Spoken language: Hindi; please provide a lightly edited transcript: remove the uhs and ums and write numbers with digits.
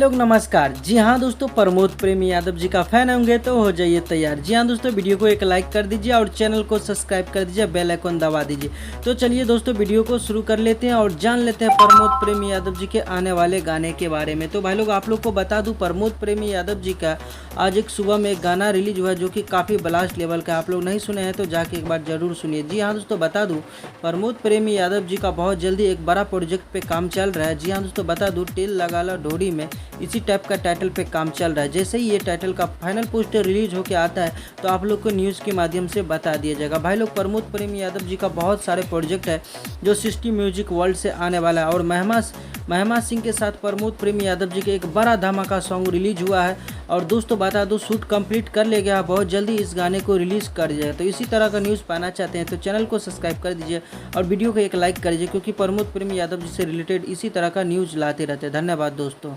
लोग नमस्कार। जी हाँ दोस्तों, प्रमोद प्रेमी यादव जी का फैन होंगे तो हो जाइए तैयार। जी हाँ दोस्तों, वीडियो को एक लाइक कर दीजिए और चैनल को सब्सक्राइब कर दीजिए, बेल आइकन दबा दीजिए। तो चलिए दोस्तों, वीडियो को शुरू कर लेते हैं और जान लेते हैं प्रमोद प्रेमी यादव जी के आने वाले गाने के बारे में। तो भाई लोग, आप लोग को बता दूं, प्रमोद प्रेमी यादव जी का आज एक सुबह में एक गाना रिलीज हुआ है जो कि काफ़ी ब्लास्ट लेवल का। आप लोग नहीं सुने हैं तो जाके एक बार जरूर सुनिए। जी हाँ दोस्तों, बता दूं, प्रमोद प्रेमी यादव जी का बहुत जल्दी एक बड़ा प्रोजेक्ट पे काम चल रहा है। जी हाँ दोस्तों, बता दूं, टेल लगा ला ढोड़ी में इसी टाइप का टाइटल पे काम चल रहा है। जैसे ही ये टाइटल का फाइनल पोस्टर रिलीज होकर आता है तो आप लोग को न्यूज़ के माध्यम से बता दिया जाएगा। भाई लोग, प्रमोद प्रेमी यादव जी का बहुत सारे प्रोजेक्ट है जो सिस्टी म्यूजिक वर्ल्ड से आने वाला है और महिमा सिंह के साथ प्रमोद प्रेमी यादव जी के एक बड़ा धमाका सॉन्ग रिलीज हुआ है। और दोस्तों बता दो, शूट कंप्लीट कर ले गया, बहुत जल्दी इस गाने को रिलीज कर जाएगा। तो इसी तरह का न्यूज़ पाना चाहते हैं तो चैनल को सब्सक्राइब कर दीजिए और वीडियो को एक लाइक कर दीजिए, क्योंकि प्रमोद प्रेमी यादव जी से रिलेटेड इसी तरह का न्यूज़ लाते रहते हैं। धन्यवाद दोस्तों।